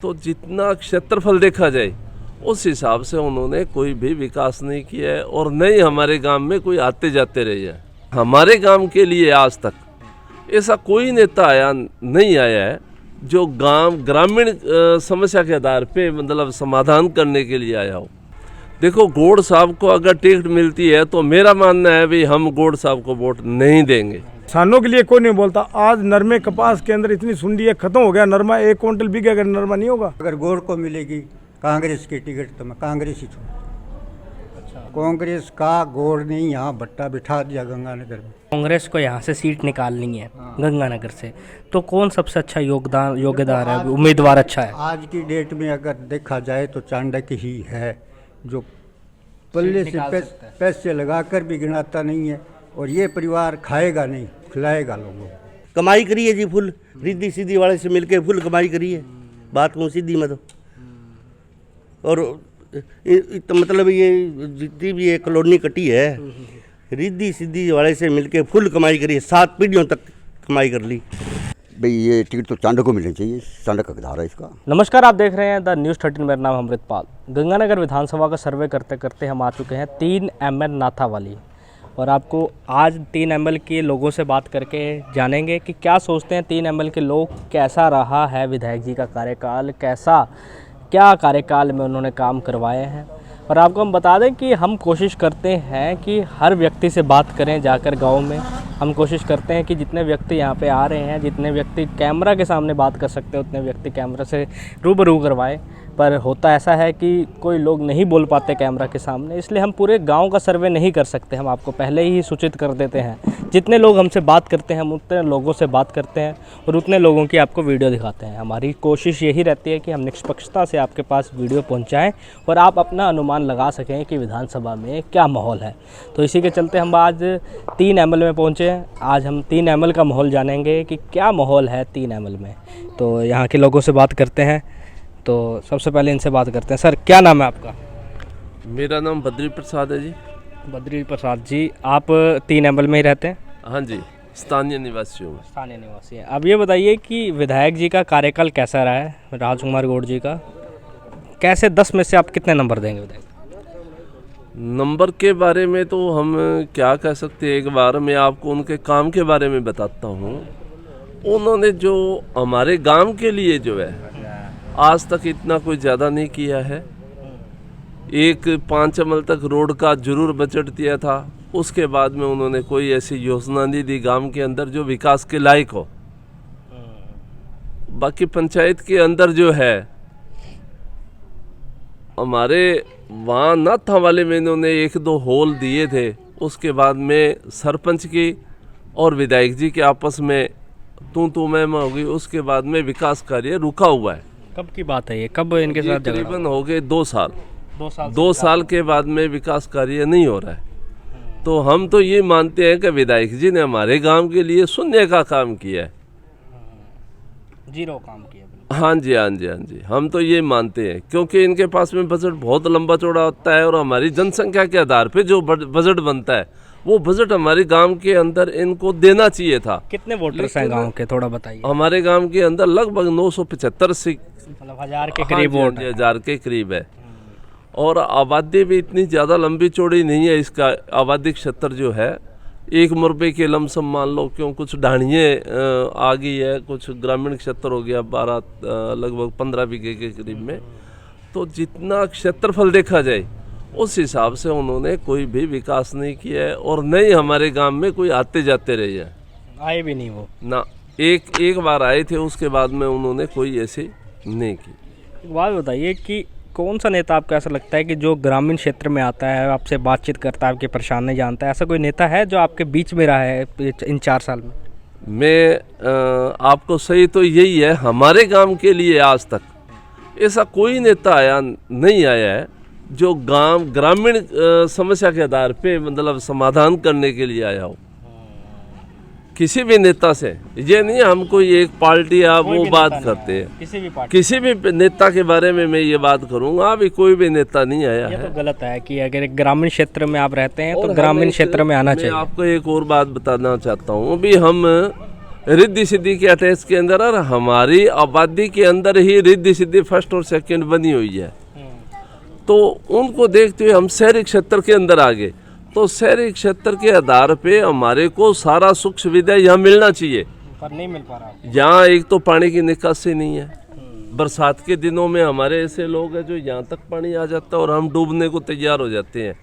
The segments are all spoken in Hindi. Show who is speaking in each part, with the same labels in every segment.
Speaker 1: तो जितना क्षेत्रफल देखा जाए उस हिसाब से उन्होंने कोई भी विकास नहीं किया है और न ही हमारे गांव में कोई आते जाते रहे हैं। हमारे गांव के लिए आज तक ऐसा कोई नेता नहीं आया है जो ग्रामीण समस्या के आधार पे मतलब समाधान करने के लिए आया हो। देखो, गौड़ साहब को अगर टिकट मिलती है तो मेरा मानना है भाई हम गौड़ साहब को वोट नहीं देंगे।
Speaker 2: किसानों के लिए कोई नहीं बोलता। आज नरमे कपास के अंदर इतनी सुंडी है, खत्म हो गया नरमा। 1 क्विंटल बिके अगर नरमा नहीं होगा।
Speaker 3: अगर गौड़ को मिलेगी कांग्रेस की टिकट तो मैं कांग्रेस ही छोड़। अच्छा, कांग्रेस का गौड़ ने यहाँ भट्टा बिठा दिया गंगानगर में।
Speaker 4: कांग्रेस को यहाँ से सीट निकालनी है गंगानगर से, तो कौन सबसे अच्छा योगदान है, उम्मीदवार अच्छा है?
Speaker 3: आज की डेट में अगर देखा जाए तो चाणक्य ही है जो पल्ले से पैसे लगाकर भी गिनाता नहीं है और ये परिवार खाएगा नहीं, खिलाएगा लोगों को।
Speaker 5: कमाई करी है जी, फुल रिद्धि सीधी वाले से मिलके फुल कमाई करी है। बात कहूँ सीधी में तो, और तो मतलब ये जितनी भी ये कॉलोनी कटी है रिद्धि सीधी वाले से मिलके फुल कमाई करी है, 7 पीढ़ियों तक कमाई कर ली।
Speaker 6: भाई ये टिकट तो चांडक को मिलनी चाहिए, चांडक का हकदार है इसका।
Speaker 4: नमस्कार, आप देख रहे हैं द न्यूज़ 13। मेरा नाम अमृतपाल। गंगानगर विधानसभा का सर्वे करते करते हम आ चुके हैं 3 ML नाथावाली, और आपको आज 3 ML के लोगों से बात करके जानेंगे कि क्या सोचते हैं 3 ML के लोग, कैसा रहा है विधायक जी का कार्यकाल, क्या कार्यकाल में उन्होंने काम करवाए हैं। और आपको हम बता दें कि हम कोशिश करते हैं कि हर व्यक्ति से बात करें जाकर गांव में। हम कोशिश करते हैं कि जितने व्यक्ति यहाँ पे आ रहे हैं, जितने व्यक्ति कैमरा के सामने बात कर सकते हैं, उतने व्यक्ति कैमरा से रूबरू करवाएं। पर होता ऐसा है कि कोई लोग नहीं बोल पाते कैमरा के सामने, इसलिए हम पूरे गांव का सर्वे नहीं कर सकते। हम आपको पहले ही सूचित कर देते हैं। जितने लोग हमसे बात करते हैं हम उतने लोगों से बात करते हैं और उतने लोगों की आपको वीडियो दिखाते हैं। हमारी कोशिश यही रहती है कि हम निष्पक्षता से आपके पास वीडियो पहुंचाएं और आप अपना अनुमान लगा सकें कि विधानसभा में क्या माहौल है। तो इसी के चलते हम आज 3 ML में पहुँचे हैं। आज हम 3 ML का माहौल जानेंगे कि क्या माहौल है 3 ML में। तो यहाँ के लोगों से बात करते हैं। तो सबसे पहले इनसे बात करते हैं। सर, क्या नाम है आपका?
Speaker 1: मेरा नाम बद्री प्रसाद है जी।
Speaker 4: बद्री प्रसाद जी, आप 3 ML में ही रहते हैं?
Speaker 1: हाँ जी, स्थानीय निवासी हूँ।
Speaker 4: स्थानीय निवासी हैं। अब ये बताइए कि विधायक जी का कार्यकाल कैसा रहा है, राजकुमार गौड़ जी का? कैसे 10 में से आप कितने नंबर देंगे विधायक?
Speaker 1: नंबर के बारे में तो हम क्या कह सकते हैं, एक बार मैं आपको उनके काम के बारे में बताता हूँ। उन्होंने जो हमारे गांव के लिए जो है आज तक इतना कोई ज़्यादा नहीं किया है। एक 5 ML तक रोड का जरूर बजट दिया था, उसके बाद में उन्होंने कोई ऐसी योजना नहीं दी गांव के अंदर जो विकास के लायक हो। बाकी पंचायत के अंदर जो है हमारे वहाँ नाथा वाले में इन्होंने 1-2 होल दिए थे, उसके बाद में सरपंच की और विधायक जी के आपस में तू मैं हो गई। उसके बाद में विकास कार्य रुका हुआ है।
Speaker 4: कब की बात है ये? कब इनके साथ
Speaker 1: तकरीबन हो गए 2 साल। 2 साल के बाद में विकास कार्य नहीं हो रहा है। तो हम तो ये मानते हैं कि विधायक जी ने हमारे गांव के लिए शून्य का काम किया है,
Speaker 4: 0 काम किया।
Speaker 1: हाँ जी, हाँ जी, हाँ जी, हम तो ये मानते हैं क्योंकि इनके पास में बजट बहुत लंबा चौड़ा होता है और हमारी जनसंख्या के आधार पे जो बजट बनता है वो बजट हमारे गांव के अंदर इनको देना चाहिए था।
Speaker 4: कितने वोटर्स हैं गांव के, थोड़ा बताइए?
Speaker 1: हमारे गांव के अंदर लगभग 975 से
Speaker 4: मतलब 1000 के करीब वोट,
Speaker 1: 1000 के करीब है। और आबादी भी इतनी ज़्यादा लंबी चौड़ी नहीं है। इसका आबादी क्षेत्र जो है 1 मुरबे के लमसम मान लो, क्यों कुछ ढाणिए आ गई है, कुछ ग्रामीण क्षेत्र हो गया 12 लगभग 15 बीघे के करीब में। तो जितना क्षेत्रफल देखा जाए उस हिसाब से उन्होंने कोई भी विकास नहीं किया है और न ही हमारे गांव में कोई आते जाते रहे हैं।
Speaker 4: आए भी नहीं वो
Speaker 1: ना, एक बार आए थे, उसके बाद में उन्होंने कोई ऐसे नहीं की।
Speaker 4: एक बात बताइए कि कौन सा नेता आपको ऐसा लगता है कि जो ग्रामीण क्षेत्र में आता है, आपसे बातचीत करता है, आपकी परेशानी जानता है, ऐसा कोई नेता है जो आपके बीच में रहा है इन 4 साल में?
Speaker 1: मैं आपको सही तो यही है, हमारे गांव के लिए आज तक ऐसा कोई नेता नहीं आया है जो ग्रामीण समस्या के आधार पे मतलब समाधान करने के लिए आया हो। किसी भी नेता से ये नहीं हम कोई एक पार्टी या वो बात करते हैं, किसी भी नेता के बारे में मैं ये बात करूंगा, अभी कोई भी नेता नहीं आया है।
Speaker 4: तो गलत है कि अगर एक ग्रामीण क्षेत्र में आप रहते हैं तो ग्रामीण क्षेत्र में आना चाहिए।
Speaker 1: मैं आपको एक और बात बताना चाहता हूँ, अभी हम रिद्धि सिद्धि के अटैच के अंदर, और हमारी आबादी के अंदर ही रिद्धि सिद्धि फर्स्ट और सेकंड बनी हुई है। तो उनको देखते हुए हम शहरी क्षेत्र के अंदर आ गए। तो शहरी क्षेत्र के आधार पे हमारे को सारा सुख सुविधा यहाँ मिलना चाहिए,
Speaker 4: पर नहीं मिल पा रहा।
Speaker 1: यहाँ एक तो पानी की निकासी नहीं है। बरसात के दिनों में हमारे ऐसे लोग हैं जो यहाँ तक पानी आ जाता है और हम डूबने को तैयार हो जाते हैं।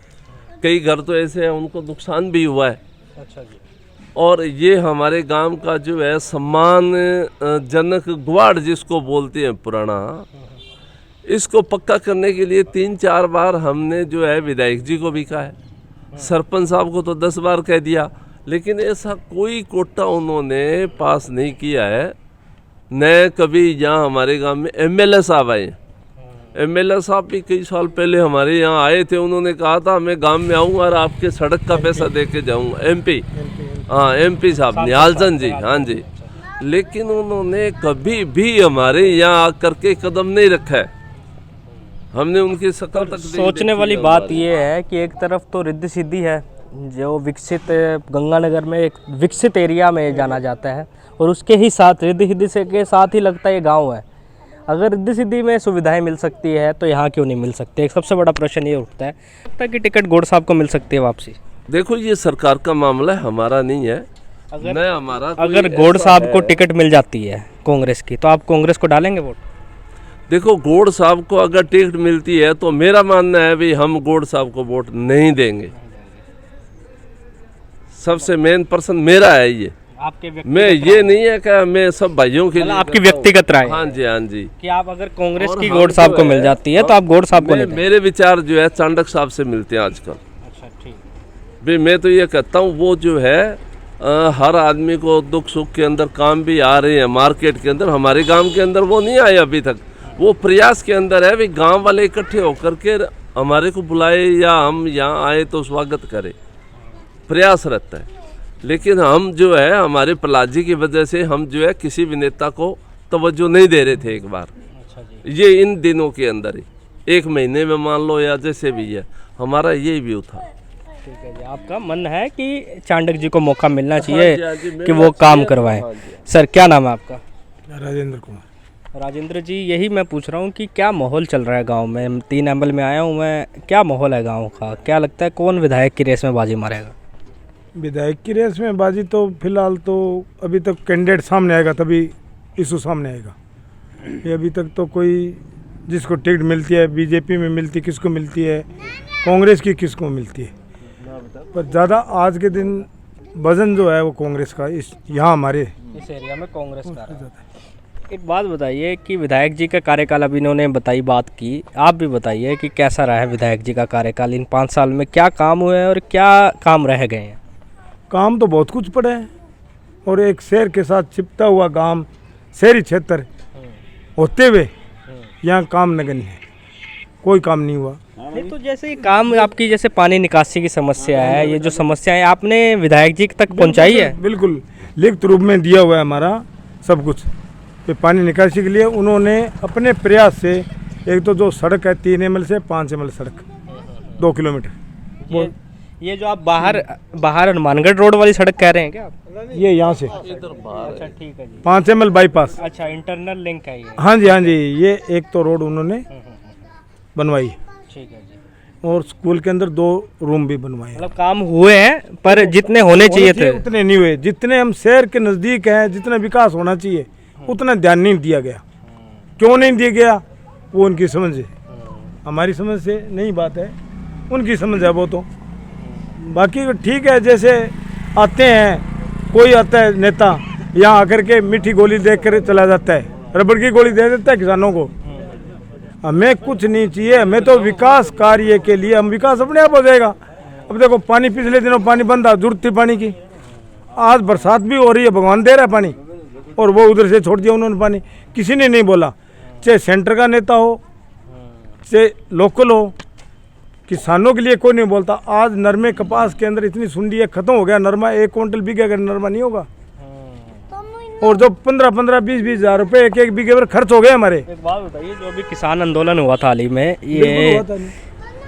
Speaker 1: कई घर तो ऐसे हैं उनको नुकसान भी हुआ है।
Speaker 4: अच्छा जी।
Speaker 1: और ये हमारे गांव का जो है सम्मानजनक ग्वाड़ जिसको बोलते हैं पुराना, इसको पक्का करने के लिए 3-4 बार हमने जो है विधायक जी को भी कहा है, सरपंच साहब को तो 10 बार कह दिया, लेकिन ऐसा कोई कोटा उन्होंने पास नहीं किया है। न कभी यहाँ हमारे गांव में एमएलए साहब आए। एमएलए साहब भी कई साल पहले हमारे यहाँ आए थे, उन्होंने कहा था मैं गांव में आऊँगा और आपके सड़क का पैसा दे के जाऊँगा। एमपी, हाँ एमपी साहब निहालचंद जी, हाँ जी। लेकिन उन्होंने कभी भी हमारे यहाँ आकर के कदम नहीं रखा है। हमने उनकी शकल तक
Speaker 4: सोचने वाली बात यह है कि एक तरफ तो रिद्धि सिद्धि है जो विकसित गंगानगर में एक विकसित एरिया में जाना जाता है, और उसके ही साथ रिद्धि सिद्धि से के साथ ही लगता है ये गांव है। अगर रिद्धि सिद्धि में सुविधाएं मिल सकती है तो यहाँ क्यों नहीं मिल सकती? एक सबसे बड़ा प्रश्न ये उठता है। लगता है कि टिकट गौड़ साहब को मिल सकती है वापसी।
Speaker 1: देखो ये सरकार का मामला है, हमारा नहीं है।
Speaker 4: अगर गौड़ साहब को टिकट मिल जाती है कांग्रेस की, तो आप कांग्रेस को डालेंगे वोट?
Speaker 1: देखो गौड़ साहब को अगर टिकट मिलती है तो मेरा मानना है भी हम गौड़ साहब को वोट नहीं देंगे। सबसे मेन पर्सन मेरा है ये।
Speaker 4: आपके
Speaker 1: मैं ये नहीं है कि मैं सब भाइयों के लिए
Speaker 4: आपकी व्यक्तिगत राय?
Speaker 1: हाँ जी, हाँ जी।
Speaker 4: कि आप अगर कांग्रेस की गौड़ साहब को मिल जाती है तो आप गौड़ साहब को नहीं?
Speaker 1: मेरे विचार जो है चांडक साहब से मिलते हैं आजकल।
Speaker 4: अच्छा ठीक।
Speaker 1: भी मैं तो ये कहता हूँ वो जो है हर आदमी को दुख सुख के अंदर काम भी आ रहे हैं मार्केट के अंदर। हमारे गांव के अंदर वो नहीं आए अभी तक। वो प्रयास के अंदर है भी गांव वाले इकट्ठे होकर के हमारे को बुलाए या हम यहाँ आए तो स्वागत करें, प्रयास रहता है। लेकिन हम जो है हमारे प्रहलाद जी की वजह से हम जो है किसी भी नेता को तवज्जो नहीं दे रहे थे एक बार।
Speaker 4: अच्छा जी।
Speaker 1: ये इन दिनों के अंदर ही 1 महीने में मान लो या जैसे भी है, हमारा यही व्यू था।
Speaker 4: ठीक है जी। आपका मन है कि चांडक जी को मौका मिलना चाहिए
Speaker 1: हाँ जी,
Speaker 4: कि वो काम करवाएं। सर क्या नाम है आपका?
Speaker 2: राजेंद्र कुमार।
Speaker 4: राजेंद्र जी, यही मैं पूछ रहा हूँ कि क्या माहौल चल रहा है गांव में? 3 एमएल में आया हूँ मैं, क्या माहौल है गांव का? क्या लगता है कौन विधायक की रेस में बाजी मारेगा?
Speaker 2: विधायक की रेस में बाजी तो फिलहाल तो अभी तक कैंडिडेट सामने आएगा तभी इशू सामने आएगा। ये अभी तक तो कोई जिसको टिकट मिलती है बीजेपी में मिलती किसको मिलती है, कांग्रेस की किसको मिलती है, पर ज़्यादा आज के दिन वजन जो है वो कांग्रेस का इस यहाँ हमारे
Speaker 4: इस एरिया में कांग्रेस का रहा है। एक बात बताइए कि विधायक जी का कार्यकाल अभी इन्होंने बताई बात की, आप भी बताइए कि कैसा रहा है विधायक जी का कार्यकाल? इन 5 साल में क्या काम हुए हैं और क्या काम रह गए हैं?
Speaker 2: काम तो बहुत कुछ पड़े हैं, और एक शहर के साथ चिपटा हुआ गांव, शहरी क्षेत्र होते हुए यहाँ काम नगण्य है, कोई काम नहीं हुआ।
Speaker 4: नहीं तो जैसे ये काम आपकी जैसे पानी निकासी की समस्या है, ये जो समस्या है आपने विधायक जी तक पहुँचाई है?
Speaker 2: बिल्कुल लिखित रूप में दिया हुआ है हमारा सब कुछ। तो पानी निकासी के लिए उन्होंने अपने प्रयास से एक तो जो सड़क है 3 एमएल से 5 एमएल सड़क 2 किलोमीटर,
Speaker 4: ये जो आप बाहर हनुमानगढ़ रोड वाली सड़क कह रहे हैं क्या आप?
Speaker 2: ये यहाँ से
Speaker 4: अच्छा ठीक है जी।
Speaker 2: 5 एमएल बाईपास।
Speaker 4: अच्छा इंटरनल लिंक है ये?
Speaker 2: हाँ जी, हाँ जी। ये एक तो रोड उन्होंने बनवाई,
Speaker 4: ठीक है जी।
Speaker 2: और स्कूल के अंदर 2 रूम भी बनवाए हैं।
Speaker 4: मतलब काम हुए हैं पर जितने होने चाहिए थे
Speaker 2: उतने नहीं हुए। जितने हम शहर के नज़दीक हैं, जितना विकास होना चाहिए उतना ध्यान नहीं दिया गया। क्यों नहीं दिया गया वो उनकी समझ है, हमारी समझ से नहीं बात है, उनकी समझ है वो तो। बाकी ठीक है, जैसे आते हैं कोई आता है नेता यहाँ आकर के मीठी गोली देख कर चला जाता है, रबड़ की गोली दे देता है किसानों को। हमें कुछ नहीं चाहिए, हमें तो विकास कार्य के लिए हम विकास अपने आप हो जाएगा। अब देखो पानी पिछले दिनों पानी बंद था, जरूरत थी पानी की, आज बरसात भी हो रही है, भगवान दे रहा है पानी, और वो उधर से छोड़ दिया उन्होंने पानी। किसी ने नहीं बोला, चाहे सेंटर का नेता हो चाहे लोकल हो, किसानों के लिए कोई नहीं बोलता। आज नरमे कपास के अंदर इतनी सुंडी है, खत्म हो गया नरमा। 1 क्विंटल बिके अगर नरमा नहीं होगा, और जो 15-15, 20-20 हज़ार रुपये एक बीघे पर खर्च हो गए हमारे।
Speaker 4: एक बात बताइए, जो अभी किसान आंदोलन हुआ था हाल ही में, ये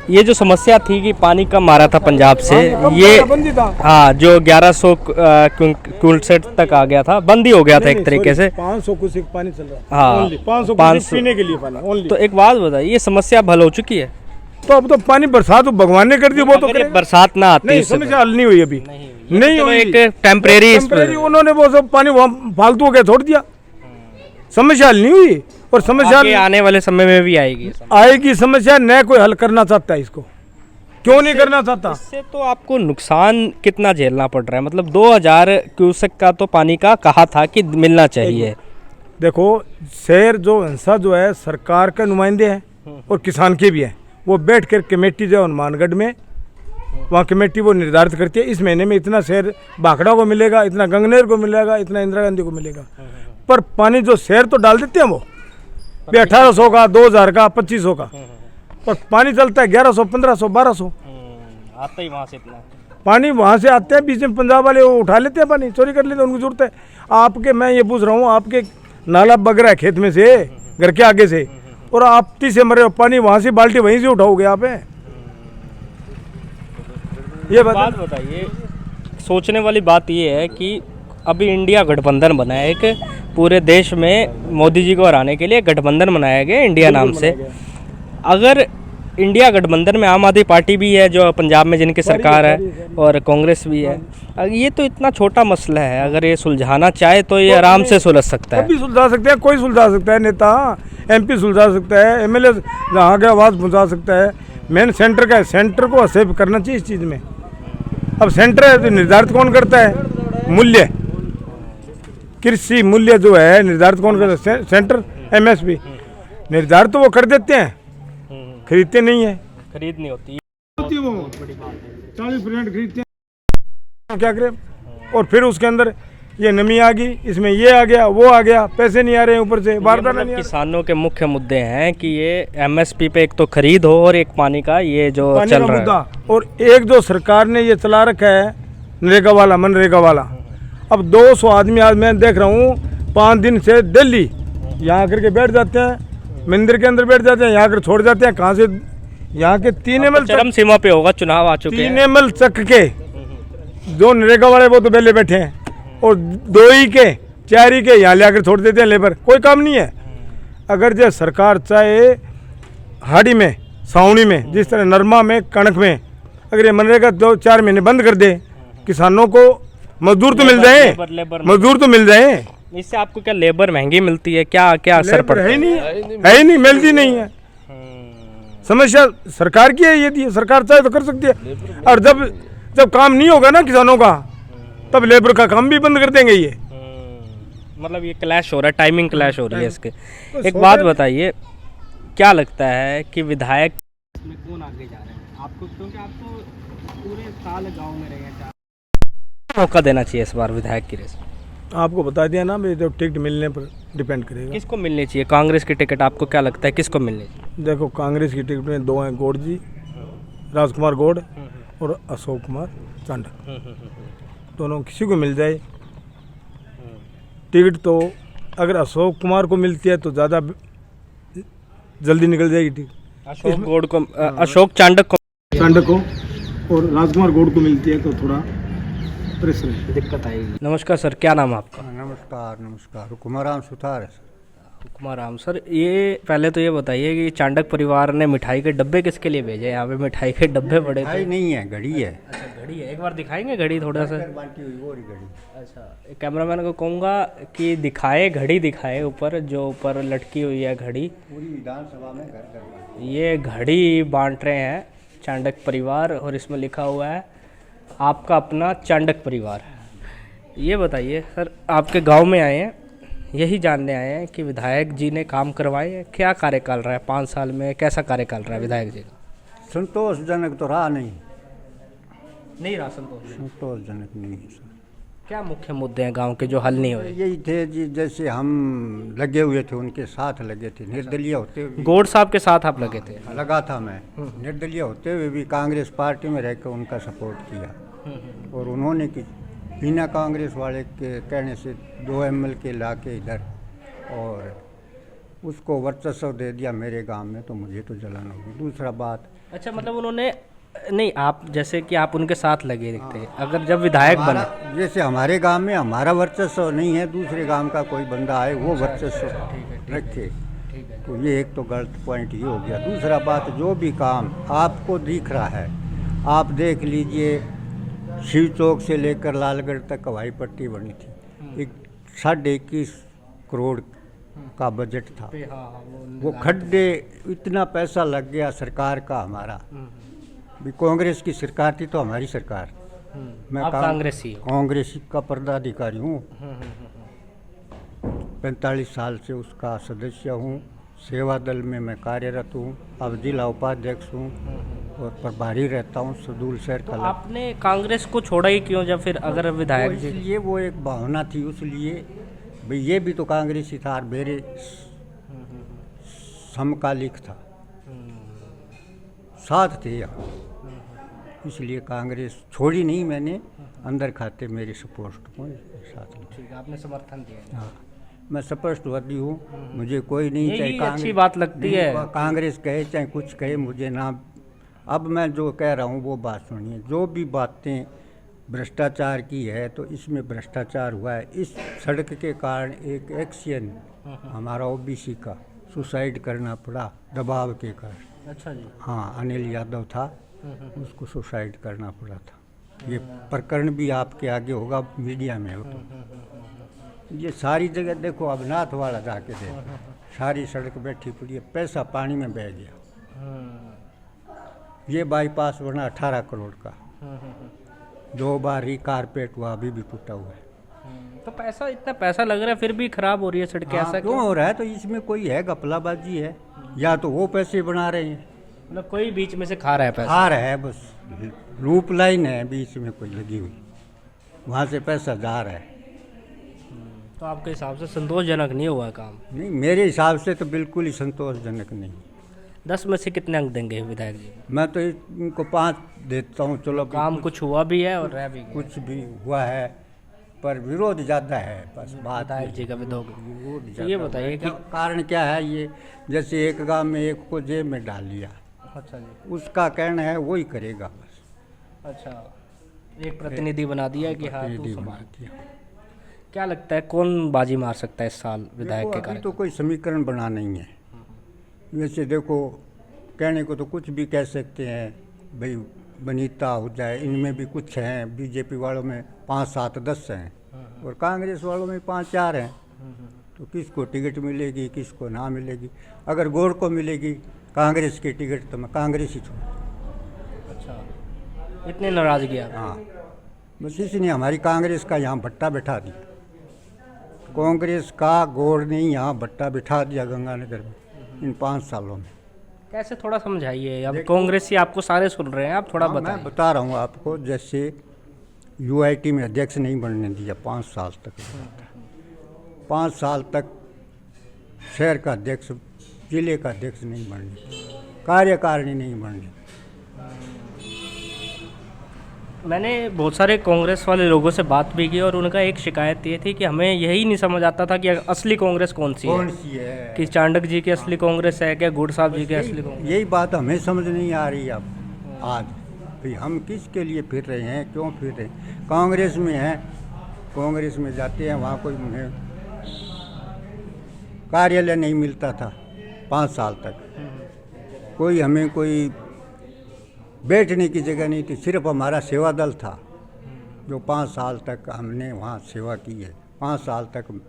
Speaker 4: ये जो समस्या थी कि पानी कम आ रहा था पंजाब से, ये
Speaker 2: बंदी था।
Speaker 4: हाँ जो 1100 क्यूसेक तक आ गया था, बंद ही हो गया था एक तरीके से।
Speaker 2: 500 क्यूसेक पानी चल रहा है।
Speaker 4: हाँ,
Speaker 2: Only 500
Speaker 4: 500
Speaker 2: क्यूसेक पीने के लिए पानी ओनली।
Speaker 4: तो एक बात बताइए, ये समस्या अब हल हो चुकी है?
Speaker 2: तो अब तो पानी बरसात तो भगवान ने कर दी, वो तो
Speaker 4: अगर ये
Speaker 2: करेगा।
Speaker 4: बरसात ना आती
Speaker 2: नहीं,
Speaker 4: इससे
Speaker 2: समस्या हल नहीं हुई अभी, नहीं
Speaker 4: चलो
Speaker 2: हुई।
Speaker 4: एक टेम्परेरी
Speaker 2: उन्होंने वो सब पानी वहाँ फालतू हो गया छोड़ दिया, समस्या हल नहीं हुई। और समस्या
Speaker 4: आने वाले समय में भी आएगी।
Speaker 2: आएगी समस्या, न कोई हल करना चाहता है इसको, क्यों नहीं करना चाहता?
Speaker 4: इससे तो आपको नुकसान कितना झेलना पड़ रहा है? मतलब 2000 क्यूसेक का तो पानी का कहा था कि मिलना चाहिए।
Speaker 2: देखो, शहर जो हिंसा जो है सरकार के नुमाइंदे हैं और किसान के भी हैं। वो बैठ कर कमेटी जो है हनुमानगढ़ में, वहाँ कमेटी वो निर्धारित करती है इस महीने में इतना शहर भाखड़ा को मिलेगा, इतना गंगनेर को मिलेगा, इतना इंदिरा गांधी को मिलेगा। पर पानी जो शहर तो डाल देते हैं वो भी 1800 का, 2000 का, 2500 का, पर पानी चलता है 1100, 1500, 1200
Speaker 4: आता ही वहाँ से इतना।
Speaker 2: पानी वहाँ से आते हैं, बीच में पंजाब वाले वो उठा लेते हैं, पानी चोरी कर लेते हैं, उनको जरूरत है। आपके, मैं ये पूछ रहा हूँ, आपके नाला बग रहा है खेत में से, घर के आगे से, और आप 30 से मरे हो, पानी वहाँ से बाल्टी वहीं से उठाओगे आप? ये
Speaker 4: बात बताइए, सोचने वाली बात ये है कि अभी इंडिया गठबंधन बना है, एक पूरे देश में मोदी जी को हराने के लिए गठबंधन बनाया गया इंडिया नाम से। अगर इंडिया गठबंधन में आम आदमी पार्टी भी है जो पंजाब में जिनकी सरकार है, और कांग्रेस भी है, ये तो इतना छोटा मसला है, अगर ये सुलझाना चाहे तो ये आराम से सुलझ सकता है।
Speaker 2: कभी सुलझा सकते हैं, कोई सुलझा सकता है, नेता MP सुलझा सकता है, MLA जहाँ के आवाज़ पहुँचा सकता है। मेन सेंटर का है, सेंटर को एक्सेप्ट करना चाहिए इस चीज़ में। अब सेंटर है तो निर्धारित कौन करता है? मूल्य, कृषि मूल्य जो है निर्धारित कौन करता है? सेंटर, MSP निर्धारित तो वो कर देते हैं, खरीदते नहीं है।
Speaker 4: खरीद नहीं होती
Speaker 2: वो 40% खरीदते हैं, क्या करें? और फिर उसके अंदर ये नमी आ गई, इसमें ये आ गया, वो आ गया, पैसे नहीं आ रहे हैं ऊपर से, बारदाना नहीं आ रहा।
Speaker 4: किसानों के मुख्य मुद्दे हैं कि ये MSP पे एक तो खरीद हो और एक पानी का ये जो
Speaker 2: पानी
Speaker 4: चल
Speaker 2: का
Speaker 4: रहा
Speaker 2: मुद्दा।
Speaker 4: है।
Speaker 2: और एक जो सरकार ने ये चला रखा है नरेगा वाला, मनरेगा वाला, अब 200 आदमी आज मैं देख रहा हूँ 5 दिन से दिल्ली यहाँ आकर के बैठ जाते हैं, मंदिर के अंदर बैठ जाते हैं, यहाँ आकर छोड़ जाते हैं। कहाँ से? यहाँ के 3 ML
Speaker 4: चरम सीमा पे होगा, चुनाव आ चुके हैं।
Speaker 2: 3 ML चक के जो नरेगा वाले वो तो पहले बैठे हैं, और 2 ही के 4 ही के यहाँ ले आकर छोड़ देते हैं लेबर, कोई काम नहीं है। अगर जो सरकार चाहे हाड़ी में, सावनी में, जिस तरह नरमा में, कणक में, अगर ये मनरेगा 2-4 महीने बंद कर दे, किसानों को मजदूर तो मिल जाए, मजदूर तो मिल जाए।
Speaker 4: इससे आपको क्या लेबर महंगी मिलती है? क्या क्या असर पड़ता
Speaker 2: है? है ही नहीं, मिलती नहीं है। समस्या सरकार की है, ये सरकार चाहे तो कर सकती है। और जब काम नहीं होगा ना किसानों का, तब लेबर का काम भी बंद कर देंगे ये।
Speaker 4: मतलब ये क्लैश हो रहा है, टाइमिंग क्लैश हो रही है इसके। एक बात बताइए, क्या लगता है कि विधायक में कौन आगे जा रहे हैं आपको? क्योंकि आप तो पूरे साल गांव में रहे हैं, मौका देना चाहिए इस बार विधायक की रेस?
Speaker 2: आपको बता दिया ना, जब टिकट मिलने पर डिपेंड करेगा।
Speaker 4: किसको मिलनी चाहिए? कांग्रेस की टिकट आपको क्या लगता है किसको मिलनी चाहिए?
Speaker 2: देखो, कांग्रेस की टिकट में 2 हैं, गौड़ जी, राजकुमार गौड़ और अशोक कुमार चांडक, दोनों किसी को मिल जाए टिकट। तो अगर अशोक कुमार को मिलती है तो ज़्यादा जल्दी निकल जाएगी टिकट।
Speaker 4: अशोक गौड़ को, अशोक चांडक
Speaker 2: को और राजकुमार गौड़ को मिलती है तो थोड़ा प्रेशर है,
Speaker 4: दिक्कत आएगी। नमस्कार सर, क्या नाम है आपका?
Speaker 3: नमस्कार, कुमाराम सुतार है।
Speaker 4: कुमाराम सर, ये पहले तो ये बताइए कि चांडक परिवार ने मिठाई के डब्बे किसके लिए भेजे? यहाँ पे मिठाई के डब्बे बड़े थे।
Speaker 3: नहीं है, घड़ी है।
Speaker 4: अच्छा, घड़ी है, एक बार दिखाएंगे घड़ी थोड़ा सा? अच्छा, कैमरामैन को कहूँगा कि दिखाए, घड़ी दिखाए ऊपर, जो ऊपर लटकी हुई है घड़ी।
Speaker 3: पूरी विधानसभा में घर
Speaker 4: ये घड़ी बांट रहे हैं चांडक परिवार, और इसमें लिखा हुआ है आपका अपना चांडक परिवार। ये बताइए सर, आपके गांव में आए हैं, यही जानने आए हैं कि विधायक जी ने काम करवाए हैं, क्या कार्यकाल रहा है 5 साल में, कैसा कार्यकाल रहा है विधायक जी का?
Speaker 3: संतोषजनक तो रहा नहीं
Speaker 4: रहा
Speaker 3: संतोषजनक नहीं है सर।
Speaker 4: क्या मुख्य मुद्दे हैं गांव के जो हल नहीं हुए?
Speaker 3: यही थे जी, जैसे हम लगे हुए थे, उनके साथ लगे थे, निर्दलीय होते हुए।
Speaker 4: गौड़ साहब के साथ आप लगे थे?
Speaker 3: लगा था मैं, निर्दलीय होते हुए भी कांग्रेस पार्टी में रहकर उनका सपोर्ट किया, और उन्होंने कि बिना कांग्रेस वाले के कहने से 2 ML के ला के इधर, और उसको वर्चस्व दे दिया मेरे गांव में, तो मुझे तो जलन होगी। दूसरा बात,
Speaker 4: अच्छा, मतलब उन्होंने नहीं, आप जैसे कि आप उनके साथ लगे दिखते हैं, अगर जब विधायक बने
Speaker 3: जैसे हमारे गांव में हमारा वर्चस्व नहीं है, दूसरे गांव का कोई बंदा आए वो वर्चस्व रखे, तो ये एक तो गलत पॉइंट ये हो गया। दूसरा बात, जो भी काम आपको दिख रहा है, आप देख लीजिए, शिव चौक से लेकर लालगढ़ तक हवाई पट्टी बनी थी, 21.5 करोड़ का बजट था। वो खड्डे, इतना पैसा लग गया सरकार का, हमारा भी कांग्रेस की सरकार थी तो हमारी सरकार, मैं
Speaker 4: आप कांग्रेसी हो?
Speaker 3: कांग्रेस का पदाधिकारी हूँ, 45 साल से उसका सदस्य हूँ, सेवा दल में मैं कार्यरत हूँ, अब जिला उपाध्यक्ष हूँ और प्रभारी रहता हूँ सदूल शहर
Speaker 4: तो
Speaker 3: का।
Speaker 4: आपने कांग्रेस को छोड़ा ही क्यों जब फिर अगर विधायक जी?
Speaker 3: इसलिए वो एक भावना थी, उसलिए भाई ये भी तो कांग्रेसी था और मेरे समकालिक था, साथ थे यहाँ, इसलिए कांग्रेस छोड़ी नहीं मैंने, अंदर खाते मेरे सपोर्ट को साथ में।
Speaker 4: ठीक है, आपने समर्थन दिया।
Speaker 3: हाँ, मैं स्पष्टवादी हूँ, मुझे कोई नहीं
Speaker 4: यही
Speaker 3: चाहे
Speaker 4: अच्छी बात लगती है।
Speaker 3: कांग्रेस कहे चाहे कुछ कहे, मुझे ना, अब मैं जो कह रहा हूँ वो बात सुनिए। जो भी बातें भ्रष्टाचार की है तो इसमें भ्रष्टाचार हुआ है। इस सड़क के कारण एक एक्सीडेंट हमारा ओबीसी का सुसाइड करना पड़ा दबाव के कारण।
Speaker 4: अच्छा जी।
Speaker 3: हाँ, अनिल यादव था, उसको सुसाइड करना पड़ा था। ये प्रकरण भी आपके आगे होगा, मीडिया में हो तो। ये सारी जगह देखो, अब नाथ वाला जाके देखो, सारी सड़क बैठी पड़ी है, पैसा पानी में बह गया। ये बाईपास बना 18 करोड़ का, 2 बार ही कारपेट हुआ, अभी भी टूटा हुआ है।
Speaker 4: तो पैसा, इतना पैसा लग रहा है फिर भी खराब हो रही है सड़कें, ऐसा
Speaker 3: क्यों हो रहा है? तो इसमें कोई है घपलाबाजी है, या तो वो पैसे बना रहे हैं,
Speaker 4: मतलब कोई बीच में से खा रहा है पैसा?
Speaker 3: खा रहा है, बस लूप लाइन है बीच में कोई लगी हुई, वहाँ से पैसा जा रहा है।
Speaker 4: तो आपके हिसाब से संतोषजनक नहीं हुआ काम?
Speaker 3: नहीं, मेरे हिसाब से तो बिल्कुल ही संतोषजनक नहीं।
Speaker 4: 10 में से कितने अंक देंगे विधायक जी?
Speaker 3: मैं तो इनको 5 देता हूँ। चलो,
Speaker 4: काम कुछ हुआ भी है और रह भी गया।
Speaker 3: कुछ भी हुआ है पर विरोध ज़्यादा है, बस बात
Speaker 4: विधायक जी का विरोध।
Speaker 3: विरोध
Speaker 4: तो
Speaker 3: ज़्यादा
Speaker 4: ये बताइए कि
Speaker 3: कारण क्या है। ये जैसे एक गांव में एक को जेब में डाल लिया,
Speaker 4: अच्छा जी,
Speaker 3: उसका कहना है वही करेगा बस,
Speaker 4: अच्छा, एक प्रतिनिधि बना दिया कि हाँ तू
Speaker 3: रेडी
Speaker 4: संभाल।
Speaker 3: बना दिया।
Speaker 4: क्या लगता है कौन बाजी मार सकता है इस साल विधायक
Speaker 3: देखो,
Speaker 4: के
Speaker 3: अभी
Speaker 4: कार्य?
Speaker 3: तो कोई समीकरण बना नहीं है। वैसे देखो, कहने को तो कुछ भी कह सकते हैं, भाई बनीता हो जाए, इनमें भी कुछ हैं, बीजेपी वालों में 5, 7, 10 हैं और कांग्रेस वालों में 5, 4 हैं। तो किसको टिकट मिलेगी, किसको ना मिलेगी। अगर गौर को मिलेगी कांग्रेस की टिकट तो मैं कांग्रेस ही छोड़।
Speaker 4: अच्छा, इतने नाराजगी है?
Speaker 3: हाँ, बस इसने हमारी कांग्रेस का यहाँ भट्टा बैठा दिया। कांग्रेस का गौर ने यहाँ भट्टा बिठा दिया गंगानगर में इन 5 सालों में।
Speaker 4: कैसे, थोड़ा समझाइए। अब कांग्रेसी आपको सारे सुन रहे हैं, आप थोड़ा
Speaker 3: हाँ, मैं
Speaker 4: बताएं।
Speaker 3: बता रहा हूँ आपको। जैसे यूआईटी में अध्यक्ष नहीं बनने दिया 5 साल तक, 5 साल तक शहर का अध्यक्ष, जिले का अध्यक्ष नहीं बनने, कार्यकारिणी नहीं बनने।
Speaker 4: मैंने बहुत सारे कांग्रेस वाले लोगों से बात भी की और उनका एक शिकायत ये थी कि हमें यही नहीं समझ आता था कि असली कांग्रेस कौन सी
Speaker 3: कौन
Speaker 4: है,
Speaker 3: सी है?
Speaker 4: कि चांडक जी की असली कांग्रेस है क्या, गुड़ साहब जी की असली कांग्रेस?
Speaker 3: यही बात हमें समझ नहीं आ रही अब आज, भाई हम किसके लिए फिर रहे हैं, क्यों फिर रहे हैं। कांग्रेस में हैं, कांग्रेस में जाते हैं, वहाँ कोई उन्हें कार्यालय नहीं मिलता था 5 साल तक, कोई हमें कोई बैठने की जगह नहीं थी, सिर्फ हमारा सेवा दल था जो 5 साल तक हमने वहाँ सेवा की है। 5 साल तक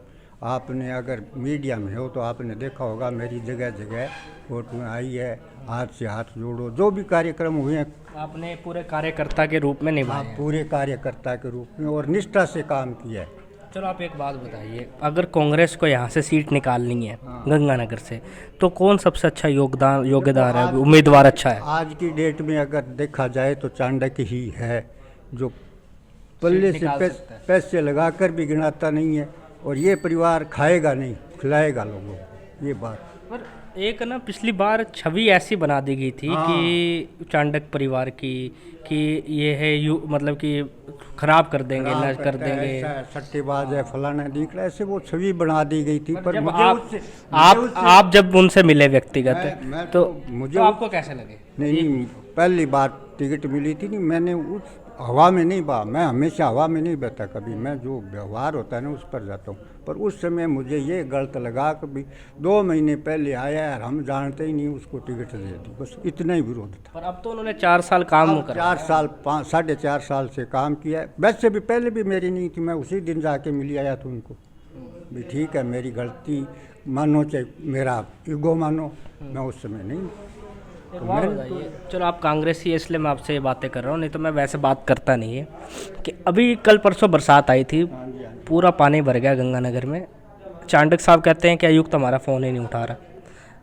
Speaker 3: आपने अगर मीडिया में हो तो आपने देखा होगा, मेरी जगह जगह फोटो आई है, हाथ से हाथ जोड़ो, जो भी कार्यक्रम हुए हैं
Speaker 4: आपने पूरे कार्यकर्ता के रूप में निभाया
Speaker 3: आप
Speaker 4: है।
Speaker 3: पूरे कार्यकर्ता के रूप में और निष्ठा से काम किया है।
Speaker 4: चलो आप एक बात बताइए, अगर कांग्रेस को यहाँ से सीट निकालनी है गंगानगर से, तो कौन सबसे अच्छा योगदान है, उम्मीदवार अच्छा है?
Speaker 3: आज की डेट में अगर देखा जाए तो चाणक्य ही है, जो पल्ले से पैसे लगाकर भी गिनाता नहीं है और ये परिवार खाएगा नहीं, खिलाएगा लोगों को, ये बात।
Speaker 4: पर एक ना पिछली बार छवि ऐसी बना दी गई थी कि चांडक परिवार की कि ये है मतलब कि खराब कर देंगे, नष्ट कर देंगे,
Speaker 3: सट्टेबाज है, फलाना दिखला, ऐसे वो छवि बना दी गई थी। पर
Speaker 4: जब
Speaker 3: मुझे
Speaker 4: आप जब उनसे मिले व्यक्तिगत
Speaker 3: मैं
Speaker 4: तो
Speaker 3: मुझे
Speaker 4: तो आपको कैसे लगे?
Speaker 3: नहीं, पहली बार टिकट मिली थी नहीं, मैंने उस हवा में नहीं बहा, मैं हमेशा हवा में नहीं बहता कभी, मैं जो व्यवहार होता है ना उस पर जाता हूँ। पर उस समय मुझे ये गलत लगा कि भी 2 महीने पहले आया और हम जानते ही नहीं, उसको टिकट दे दी, बस इतना ही विरोध था।
Speaker 4: पर अब तो उन्होंने 4 साल काम करा।
Speaker 3: 4 साल 4.5 साल से काम किया है। वैसे भी पहले भी मेरी नहीं थी, मैं उसी दिन जाके मिल आया था उनको भी, ठीक है मेरी गलती मानो चाहे मेरा ईगो मानो, मैं उस समय नहीं।
Speaker 4: एक बात बताइए, चलो आप कांग्रेसी है इसलिए मैं आपसे ये बातें कर रहा हूँ, नहीं तो मैं वैसे बात करता नहीं है कि अभी कल परसों बरसात आई थी, पूरा पानी भर गया गंगानगर में। चांडक साहब कहते हैं कि आयुक्त हमारा फ़ोन ही नहीं उठा रहा।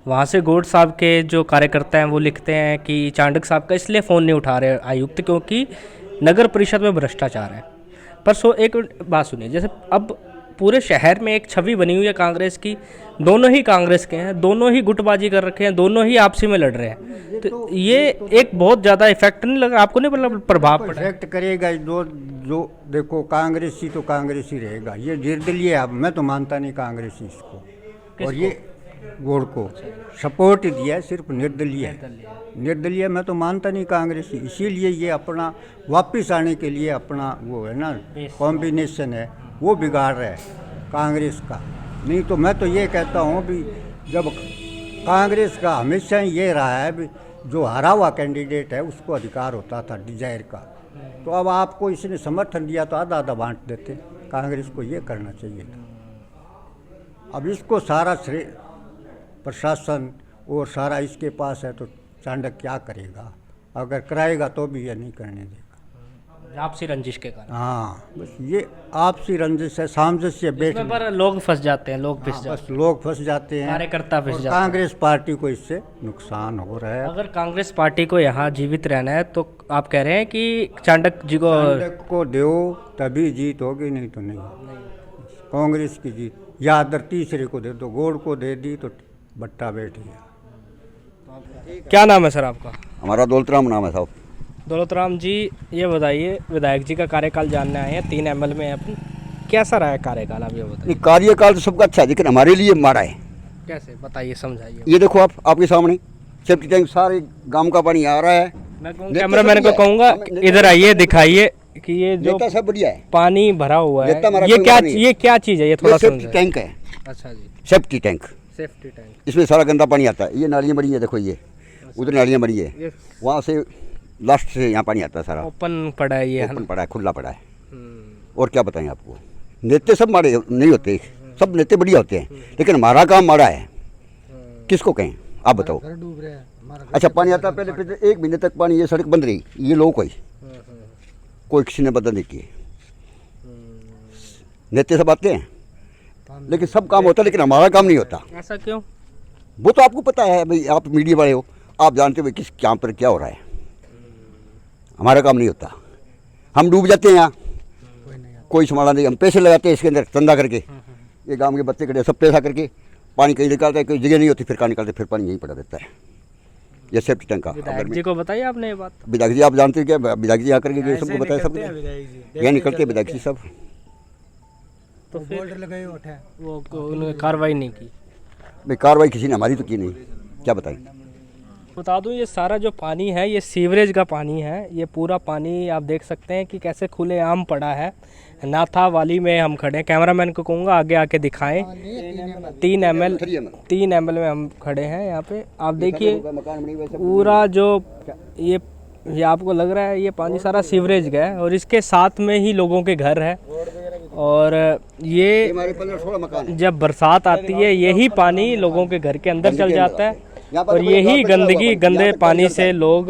Speaker 4: वहाँ से गोड साहब के जो कार्यकर्ता हैं वो लिखते हैं कि चांडक साहब का इसलिए फ़ोन नहीं उठा रहे आयुक्त क्योंकि नगर परिषद में भ्रष्टाचार है। परसों एक बात सुनिए, जैसे अब पूरे शहर में एक छवि बनी हुई है कांग्रेस की, दोनों ही कांग्रेस के हैं, दोनों ही गुटबाजी कर रखे हैं, दोनों ही आपसी में लड़ रहे हैं, तो ये एक बहुत ज़्यादा इफेक्ट नहीं लगा आपको? नहीं मतलब प्रभाव पड़ा?
Speaker 3: इफेक्ट करेगा जो देखो, कांग्रेसी तो कांग्रेसी रहेगा, ये निर्दलीय है। अब मैं तो मानता नहीं कांग्रेसी इसको, और ये गोड़ को सपोर्ट दिया है, सिर्फ निर्दलीय है। निर्दलीय मैं तो मानता नहीं कांग्रेसी, इसीलिए ये अपना वापस आने के लिए अपना वो है ना कॉम्बिनेशन है वो बिगाड़ रहा है कांग्रेस का। नहीं तो मैं तो ये कहता हूँ भी जब कांग्रेस का हमेशा ये रहा है भी जो हारा हुआ कैंडिडेट है उसको अधिकार होता था डिजायर का, तो अब आपको इसने समर्थन दिया तो आधा आधा बांट देते। कांग्रेस को ये करना चाहिए था। अब इसको सारा श्रेय प्रशासन और सारा इसके पास है, तो चांडक क्या करेगा? अगर कराएगा तो भी ये नहीं करने देगा,
Speaker 4: आपसी रंजिश के कारण।
Speaker 3: हाँ, बस ये आपसी रंजिश है, सामंजस्य बैठ
Speaker 4: इसमें पर लोग फंस जाते हैं, लोग फंस जाते
Speaker 3: बस लोग फंस जाते हैं,
Speaker 4: कार्यकर्ता फंस
Speaker 3: और
Speaker 4: जाते हैं।
Speaker 3: कांग्रेस पार्टी को इससे नुकसान हो रहा है।
Speaker 4: अगर कांग्रेस पार्टी को यहाँ जीवित रहना है तो आप कह रहे हैं कि चांडक जी को
Speaker 3: चांडक को दो तभी जीत होगी, नहीं तो नहीं। कांग्रेस की जीत, या अदर तीसरे को दे दो, गोड़ को दे दी तो बट्टा बैठ गया।
Speaker 4: क्या नाम है सर आपका?
Speaker 6: हमारा दौलतराम नाम है साहब।
Speaker 4: दौलतराम जी, ये बताइए, विधायक जी का कार्यकाल जानने आए हैं, 3 ML में अपन, कैसा रहा है कार्यकाल आप ये बताइए?
Speaker 6: नहीं, कार्यकाल तो सबका अच्छा है, लेकिन हमारे लिए माड़ा है।
Speaker 4: कैसे बताइए, समझाइए।
Speaker 6: ये देखो आप, आपके सामने सेफ्टी टैंक, सारे गांव का पानी आ रहा है।
Speaker 4: मैं कैमरामैन को कहूँगा इधर आइए, दिखाइए कि ये जो
Speaker 6: नेता सब बढ़िया है,
Speaker 4: पानी भरा हुआ
Speaker 6: नेता हमारा
Speaker 4: है ये
Speaker 6: कोई
Speaker 4: क्या
Speaker 6: नहीं है।
Speaker 4: ये क्या चीज़ है? ये थोड़ा
Speaker 6: सेफ्टी
Speaker 4: समझाइए।
Speaker 6: टैंक है,
Speaker 4: अच्छा जी,
Speaker 6: सेफ्टी टैंक।
Speaker 4: Safety tank.
Speaker 6: इसमें सारा गंदा पानी आता है। ये नालियाँ बड़ी है, देखो ये उधर नालियाँ बड़ी है,
Speaker 4: ये
Speaker 6: वहाँ से लास्ट से यहाँ पानी आता है सारा।
Speaker 4: ओपन पड़ा है ये, है
Speaker 6: ओपन
Speaker 4: ना?
Speaker 6: पड़ा है, खुला पड़ा है। और क्या बताएं आपको, नेते सब माड़े नहीं होते, सब नेते बढ़िया होते हैं, लेकिन हमारा काम माड़ा है। किसको कहें आप बताओ? अच्छा, पानी आता है, पहले 1 महीने तक पानी, ये सड़क बंद रही, ये लोग कोई किसी ने बदल नहीं किए। नेते सब आते हैं, लेकिन सब काम होता है, लेकिन हमारा काम नहीं होता।
Speaker 4: ऐसा क्यों?
Speaker 6: वो तो आपको पता है भाई, आप मीडिया वाले हो, आप जानते हो किस काम पर क्या हो रहा है। हमारा काम नहीं होता, हम डूब जाते हैं यहाँ, कोई संभाला नहीं। हम पैसे लगाते हैं इसके अंदर चंदा करके, ये गांव के बच्चे खड़े सब पैसा करके पानी कहीं निकालते हैं, कोई जगह नहीं होती, फिर कहाँ निकालते, फिर पानी यहीं पड़ा रहता है। ये सेफ्टी टैंक का।
Speaker 4: विधायक जी को बताइए आपने ये बात?
Speaker 6: विधायक जी आप जानते हो क्या? विधायक जी यहाँ करके गए, सबको बताया, सब यहाँ निकलते हैं विधायक जी सब।
Speaker 4: तो बोल्ड लगाए उठे, वो उन्होंने कार्रवाई नहीं की।
Speaker 6: भाई कार्रवाई किसी ने हमारी तो की नहीं, क्या बताएं।
Speaker 4: बता दूं, ये सारा जो पानी है ये सीवरेज का पानी है। ये पूरा पानी आप देख सकते हैं कि कैसे खुलेआम पड़ा है। नाथा वाली में हम खड़े हैं, कैमरामैन को कहूँगा आगे आके दिखाएं। 3 ML में हम खड़े हैं यहाँ पे। आप देखिए पूरा जो ये आपको लग रहा है ये पानी सारा सीवरेज का है, और इसके साथ में ही लोगों के घर है। और ये जब बरसात आती है यही पानी लोगों के घर के अंदर चल जाता है, और यही गंदगी, गंदे पानी से लोग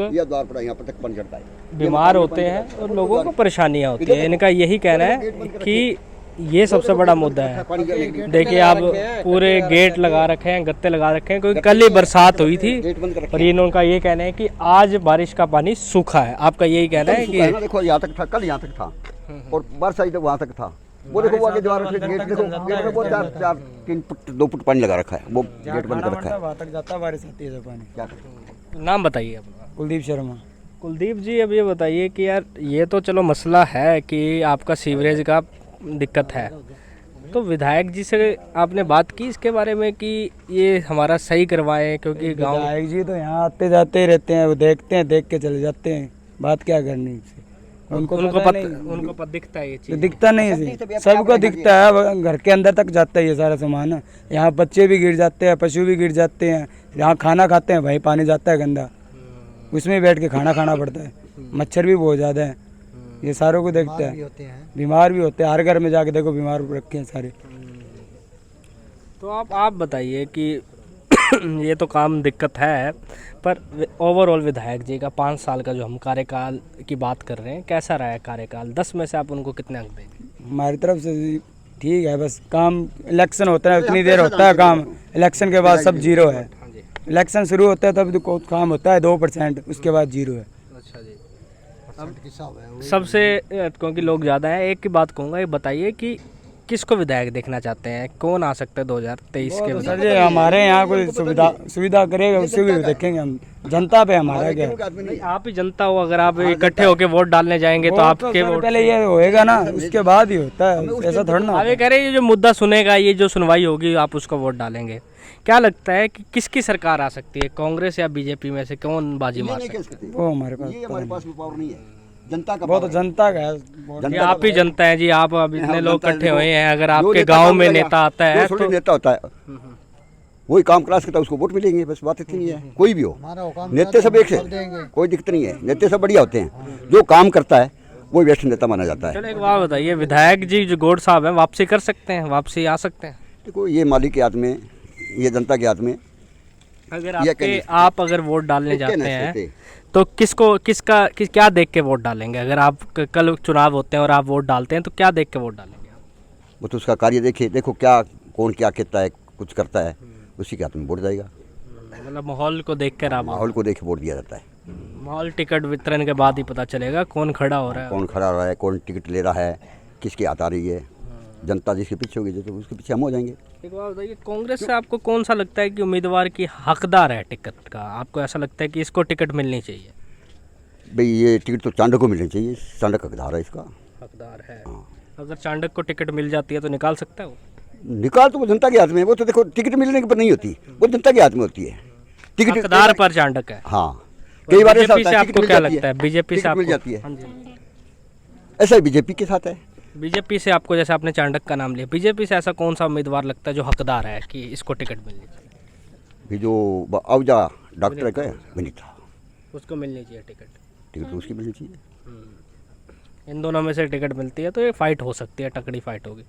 Speaker 4: बीमार होते हैं और लोगों को परेशानियां होती है। इनका यही कहना है कि ये सबसे बड़ा मुद्दा है। देखिए आप पूरे गेट लगा रखे हैं, गत्ते लगा रखे हैं, क्योंकि कल ही बरसात हुई थी, और इनका ये कहना है कि आज बारिश का पानी सूखा है। आपका यही कहना है कि
Speaker 6: देखो यहाँ तक था, कल यहाँ तक था, और बारिश आई तो वहाँ तक था, वो देखो वो आगे दीवार गेट देखो, गेट में वो 3 फुट 2 फुट पानी लगा रखा है, वो गेट बंद कर रखा है।
Speaker 2: वहाँ तक जाता है, बारिश आती है पानी।
Speaker 6: क्या करें?
Speaker 4: नाम बताइए अपना।
Speaker 2: कुलदीप शर्मा।
Speaker 4: कुलदीप जी, अब ये बताइए कि यार ये तो चलो मसला है कि आपका सीवरेज का दिक्कत है, तो विधायक जी से आपने बात की इसके बारे में कि ये हमारा सही करवाएं, क्योंकि गांव
Speaker 2: विधायक जी तो यहाँ आते जाते ही रहते हैं, वो देखते हैं, देख के चले जाते हैं, बात क्या करनी इससे। उनको
Speaker 4: उनको दिखता है ये
Speaker 2: तो
Speaker 4: चीज़।
Speaker 2: दिखता नहीं है, सबको दिखता है, अब घर के अंदर तक जाता है ये सारा सामान। यहाँ बच्चे भी गिर जाते हैं, पशु भी गिर जाते हैं, यहाँ खाना खाते हैं भाई पानी जाता है गंदा, उसमें बैठ के खाना खाना पड़ता है, मच्छर भी बहुत ज़्यादा है, ये सारों को देखते हैं, बीमार भी होते हैं, हर घर में जाके देखो बीमार रखे हैं सारे।
Speaker 4: तो आप बताइए कि ये तो काम दिक्कत है, पर ओवरऑल विधायक जी का 5 साल का जो हम कार्यकाल की बात कर रहे हैं, कैसा रहा है कार्यकाल? 10 में से आप उनको कितने अंक देंगे?
Speaker 2: हमारी तरफ से ठीक है, बस काम इलेक्शन होता है उतनी देर होता है काम, इलेक्शन के बाद सब जीरो है। इलेक्शन शुरू होता है तब तो काम होता है 2%, उसके बाद जीरो है।
Speaker 4: अच्छा जी। सबसे क्योंकि लोग ज़्यादा हैं, एक की बात कहूँगा, ये बताइए कि किसको विधायक देखना चाहते हैं, कौन आ सकता है 2023 के?
Speaker 2: सर जी हमारे यहाँ कोई सुविधा करेगा उसी को देखेंगे हम, जनता पे हमारा क्या है।
Speaker 4: नहीं, आप ही जनता हो, अगर आप इकट्ठे होकर वोट डालने जाएंगे तो आपके वोट
Speaker 2: पहले ये होएगा ना, उसके बाद ही होता है, ऐसा थोड़ा ना।
Speaker 4: आप ये कह रहे हैं ये जो मुद्दा सुनेगा, ये जो सुनवाई होगी, आप उसको वोट डालेंगे। क्या लगता है कि किसकी सरकार आ सकती है, कांग्रेस या बीजेपी में से कौन बाजी मार सकता है?
Speaker 2: वो हमारे पास
Speaker 6: हमारे पास पावर नहीं है, जनता का
Speaker 2: वो तो जनता का है।
Speaker 4: ये आप ही जनता है जी, आप अब इतने लोग इकट्ठे हुए हैं, अगर आपके गांव में नेता आता है तो
Speaker 6: नेता होता है, वही काम क्लास करता है, उसको वोट मिलेंगे, बस बात इतनी है। कोई भी हो, नेता सब एक से, कोई दिक्कत नहीं है, नेता सब बढ़िया होते हैं, जो काम करता है वही बेस्ट नेता माना जाता है।
Speaker 4: चलो एक बात बताइए, विधायक जी जो गौड़ साहब हैं वापसी कर सकते हैं, वापसी आ सकते हैं?
Speaker 6: देखो ये मालिक के हाथ में, ये जनता के हाथ में।
Speaker 4: अगर आप अगर वोट डालने जाते हैं तो क्या देख के वोट डालेंगे? अगर आप कल चुनाव होते हैं और आप वोट डालते हैं तो क्या देख के वोट डालेंगे?
Speaker 6: वो तो उसका कार्य देखे, देखो क्या कौन क्या कहता है, कुछ करता है, उसी के हाथ में वोट जाएगा।
Speaker 4: मतलब माहौल को देख कर आप
Speaker 6: माहौल को देख के वोट दिया जाता है।
Speaker 4: माहौल टिकट वितरण के बाद ही पता चलेगा कौन खड़ा हो रहा है,
Speaker 6: कौन खड़ा हो रहा है, कौन टिकट ले रहा है, किसकी हाथ आ रही है। जनता जिसके पीछे होगी तो उसके पीछे हम हो जाएंगे।
Speaker 4: एक बात बताइए, कांग्रेस से आपको कौन सा लगता है कि उम्मीदवार की हकदार है टिकट का? आपको ऐसा लगता है कि इसको टिकट मिलनी चाहिए?
Speaker 6: भाई ये टिकट तो चांडक को मिलनी चाहिए, चांडक हकदार है इसका।
Speaker 4: हकदार है। अगर चांडक को टिकट मिल जाती है तो निकाल सकता है वो?
Speaker 6: निकाल तो वो जनता के हाथ में है, वो तो देखो टिकट मिलने के पर नहीं होती, वो जनता के हाथ में होती है। टिकट
Speaker 4: हकदार पर चांडक है।
Speaker 6: हाँ, कई बार ऐसा
Speaker 4: बीजेपी से आपको क्या लगता है? बीजेपी से
Speaker 6: मिल जाती है,
Speaker 4: हाँ जी।
Speaker 6: ऐसा ही बीजेपी के साथ है।
Speaker 4: बीजेपी से आपको, जैसे आपने चांडक का नाम लिया, बीजेपी से ऐसा कौन सा उम्मीदवार लगता है जो हकदार है कि इसको टिकट मिलनी चाहिए?
Speaker 6: भी जो अवजा डॉक्टर का विनीता,
Speaker 4: उसको मिलनी चाहिए टिकट।
Speaker 6: टिकट तो उसकी मिलनी चाहिए।
Speaker 4: इन दोनों में से टिकट मिलती है तो ये फाइट हो सकती है, तकड़ी फाइट होगी।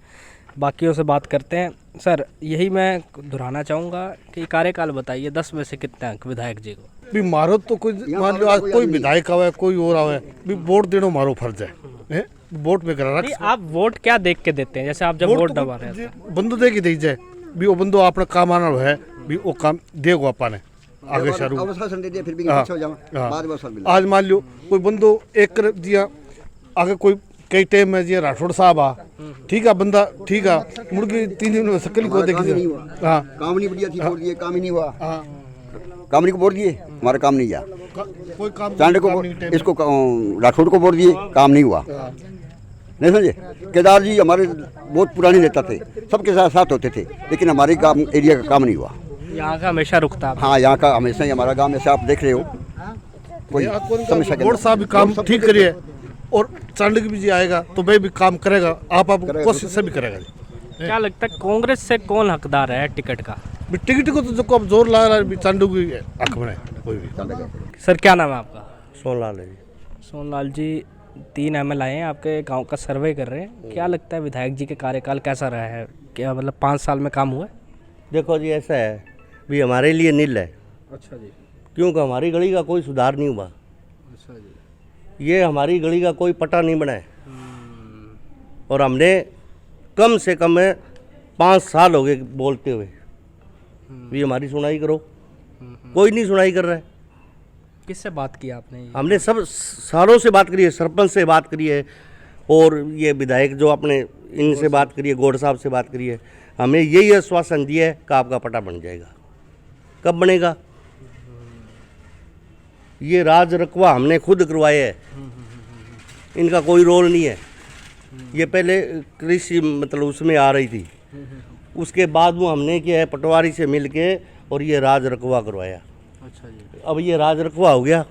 Speaker 4: बाकियों से बात करते हैं। सर यही मैं दोहराना चाहूँगा कि कार्यकाल बताइए, 10 में से कितने अंक विधायक जी को?
Speaker 7: भी मारो तो कोई मान लो आज कोई विधायक आवे, कोई और आवे, भी वोट देना मारो फर्ज है, वोट पे करा रख।
Speaker 4: आप वोट क्या देख के देते हैं? जैसे आप जब वोट दबा रहे हैं
Speaker 7: बंदो दे के दे जाए, भी वो बंदो अपना काम आना है, भी वो काम देगा अपा ने आगे शुरू। आज मान लो कोई बंदो एक दिया आगे, कोई कई टाइम में जी राठौड़ साहब आ, ठीक है बंदा, ठीक है मुर्गी 3 दिन में सकल को देखी। हाँ,
Speaker 6: काम नहीं बढ़िया थी, वोट दिए, काम ही नहीं हुआ। काम नहीं को वोट दिए, हमारा काम नहीं किया।
Speaker 7: कोई काम
Speaker 6: चांडे को, इसको राठौड़ को वोट दिए, काम नहीं हुआ। नहीं समझे? केदार जी हमारे बहुत पुराने नेता थे, सबके साथ साथ होते थे, लेकिन हमारे काम एरिया का काम नहीं हुआ।
Speaker 4: यहाँ का हमेशा रुकता है।
Speaker 6: हाँ, यहाँ का हमेशा ही हमारा काम, ऐसे आप देख रहे हो, कोई समस्या
Speaker 7: वोट साहब भी काम ठीक करिए, और चांडक भी जी आएगा तो भाई भी काम करेगा, आप कोशिश से भी करेगा।
Speaker 4: क्या लगता है कांग्रेस से कौन हकदार है टिकट का?
Speaker 7: टिकट को तो जो अब जोर लगा रहा है चांडक की हक में कोई भी।
Speaker 4: सर क्या नाम है आपका?
Speaker 5: सोनलाल है जी।
Speaker 4: सोनलाल जी, 3 ML आए हैं, आपके गांव का सर्वे कर रहे हैं। क्या लगता है विधायक जी के कार्यकाल कैसा रहा है? क्या मतलब 5 साल में काम हुआ है?
Speaker 5: देखो जी ऐसा है, भी हमारे लिए नील है।
Speaker 4: अच्छा जी।
Speaker 5: क्योंकि हमारी गली का कोई सुधार नहीं हुआ।
Speaker 4: अच्छा जी।
Speaker 5: ये हमारी गली का कोई पता नहीं बना है, और हमने कम से कम 5 साल हो गए बोलते हुए भी हमारी सुनाई करो, कोई नहीं सुनाई कर रहा है।
Speaker 4: किससे बात की आपने?
Speaker 5: हमने सब सारों से बात करी है, सरपंच से बात करी है, और ये विधायक जो आपने इनसे बात करी है, गौड़ साहब से बात करी है, हमें यही आश्वासन दिया है कि आपका पट्टा बन जाएगा। कब बनेगा? ये राज रकवा हमने खुद करवाया है, इनका कोई रोल नहीं है। ये पहले कृषि मतलब उसमें आ रही थी, उसके बाद वो हमने किया है पटवारी से मिल के और ये राज रकवा करवाया।
Speaker 4: अच्छा जी।
Speaker 5: अब ये राज रकवा हो गया,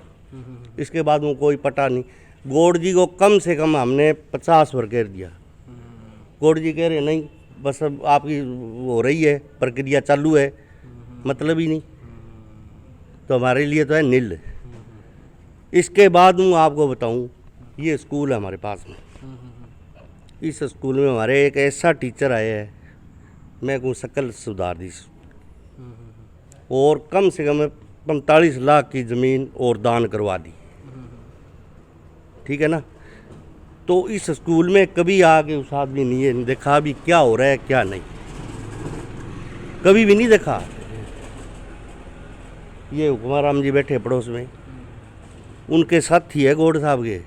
Speaker 5: इसके बाद वो कोई पता नहीं। गौड़ जी को कम से कम हमने 50 बार कह दिया, गौड़ जी कह रहे नहीं, बस अब आपकी हो रही है प्रक्रिया चालू है, मतलब ही नहीं, तो हमारे लिए तो है नील। इसके बाद मैं आपको बताऊं, ये स्कूल है हमारे पास में, इस स्कूल में हमारे एक ऐसा टीचर आया है, मैं कहूँ शकल सुधार दी, और कम से कम 45 लाख की ज़मीन और दान करवा दी, ठीक है ना। तो इस स्कूल में कभी आके उस आदमी ने देखा भी क्या हो रहा है क्या नहीं, कभी भी नहीं देखा। ये हुक्माराम जी बैठे पड़ोस में, उनके साथी है गौड़ साहब के,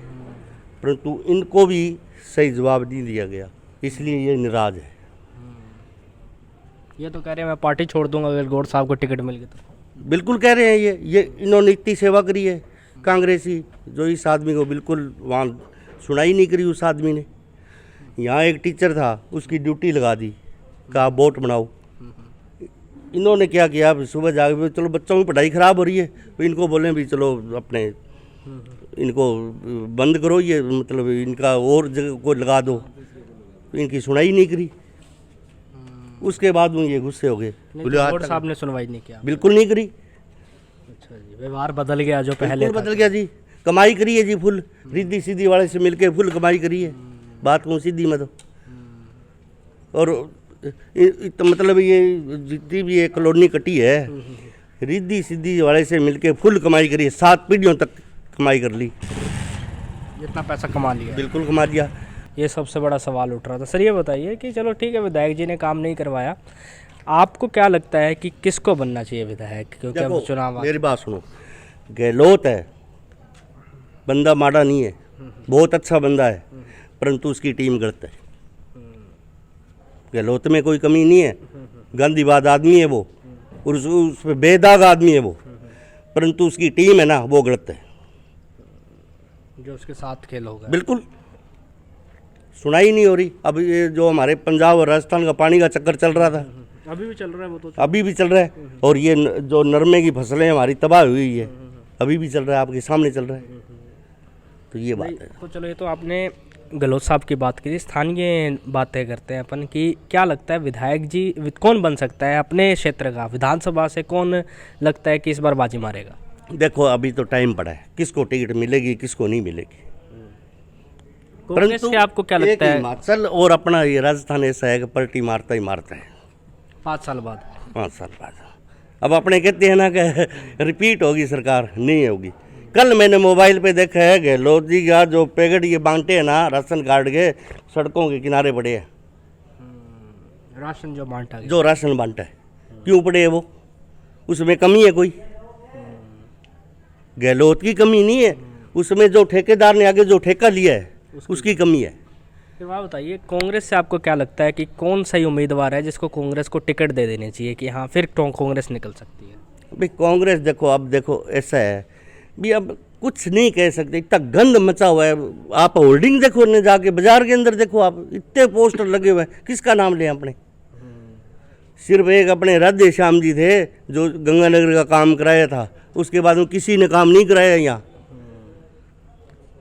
Speaker 5: परंतु इनको भी सही जवाब नहीं दिया गया, इसलिए ये नाराज है।
Speaker 4: ये तो कह रहे हैं मैं पार्टी छोड़ दूंगा अगर गौड़ साहब को टिकट मिल गई तो।
Speaker 5: बिल्कुल कह रहे हैं ये इन्होंने इतनी सेवा करी है कांग्रेसी, जो इस आदमी को बिल्कुल वहाँ सुनाई नहीं करी उस आदमी ने। यहाँ एक टीचर था, उसकी ड्यूटी लगा दी, कहा वोट बनाओ। इन्होंने क्या किया, सुबह जाके भी चलो बच्चों की पढ़ाई ख़राब हो रही है, तो इनको बोलें भी चलो अपने इनको बंद करो, ये मतलब इनका और जगह को लगा दो, तो इनकी सुनाई नहीं करी। उसके बाद वो ये गुस्से हो गए, बोले आज
Speaker 4: गौड़
Speaker 5: तक
Speaker 4: साहब ने सुनवाई नहीं किया।
Speaker 5: बिल्कुल नहीं करी,
Speaker 4: अच्छा जी, व्यवहार बदल गया जो पहले
Speaker 5: बिल्कुल
Speaker 4: था।
Speaker 5: बदल गया जी। कमाई करी है जी फुल, रिद्धि सीधी वाले से मिलके फुल कमाई करी है, बात कौन सीधी में तो। और तो मतलब ये जितनी भी ये कॉलोनी कटी है, रिद्धि सीधी वाले से मिलके फुल कमाई करी है, 7 पीढ़ियों तक कमाई कर ली,
Speaker 4: जितना पैसा कमा लिया।
Speaker 5: बिल्कुल कमा लिया।
Speaker 4: ये सबसे बड़ा सवाल उठ रहा था। सर ये बताइए कि चलो ठीक है विधायक जी ने काम नहीं करवाया, आपको क्या लगता है कि किसको बनना चाहिए विधायक, क्योंकि अब
Speaker 5: देखो,
Speaker 4: चुनाव आ-
Speaker 5: मेरी बात सुनो, गहलोत है, बंदा माड़ा नहीं है, बहुत अच्छा बंदा है, परंतु उसकी टीम गलत है। गहलोत में कोई कमी नहीं है, गांधीवाद आदमी है वो, और उस पे बेदाग आदमी है वो, परंतु उसकी टीम है ना वो गलत है,
Speaker 4: जो उसके साथ खेल होगा।
Speaker 5: बिल्कुल सुनाई नहीं हो रही। अब ये जो हमारे पंजाब और राजस्थान का पानी का चक्कर चल रहा था,
Speaker 4: अभी भी चल रहा है वो तो।
Speaker 5: अभी भी चल रहा है, और ये जो नरमे की फसलें हमारी तबाह हुई है, अभी भी चल रहा है, आपके सामने चल रहा है, तो ये बात है।
Speaker 4: तो चलो ये तो आपने गहलोत साहब की बात की, स्थानीय बातें करते हैं अपन कि क्या लगता है विधायक जी कौन बन सकता है अपने क्षेत्र का, विधानसभा से कौन लगता है कि इस बार बाजी मारेगा?
Speaker 5: देखो अभी तो टाइम पड़ा है, किसको टिकट मिलेगी किसको नहीं मिलेगी।
Speaker 4: कांग्रेस से आपको क्या लगता
Speaker 5: एक
Speaker 4: है
Speaker 5: हिमाचल और अपना ये राजस्थान ऐसा है कि पलटी मारता ही मारता है
Speaker 4: 5 साल बाद?
Speaker 5: 5 साल बाद। अब अपने कहते हैं ना कि रिपीट होगी सरकार, नहीं होगी। कल मैंने मोबाइल पे देखा है गहलोत जी का जो पैकेट ये बांटे हैं ना राशन कार्ड के, सड़कों के किनारे पड़े हैं,
Speaker 4: राशन जो बांटा गया।
Speaker 5: जो राशन बांटा है, क्यों पड़े है वो, उसमें कमी है कोई? गहलोत की कमी नहीं है, उसमें जो ठेकेदार ने आगे जो ठेका लिया है उसकी कमी है।
Speaker 4: फिर आप बताइए कांग्रेस से आपको क्या लगता है कि कौन सही उम्मीदवार है जिसको कांग्रेस को टिकट दे देनी चाहिए कि हाँ फिर कांग्रेस निकल सकती है?
Speaker 5: भाई कांग्रेस देखो, अब देखो ऐसा है भी, अब कुछ नहीं कह सकते, इतना गंद मचा हुआ है। आप होल्डिंग देखो न, जाके बाजार के अंदर देखो, आप इतने पोस्टर लगे हुए हैं, किसका नाम लें अपने? सिर्फ एक अपने राधे श्याम जी थे जो गंगानगर का काम कराया था, उसके बाद में किसी ने काम नहीं कराया यहाँ।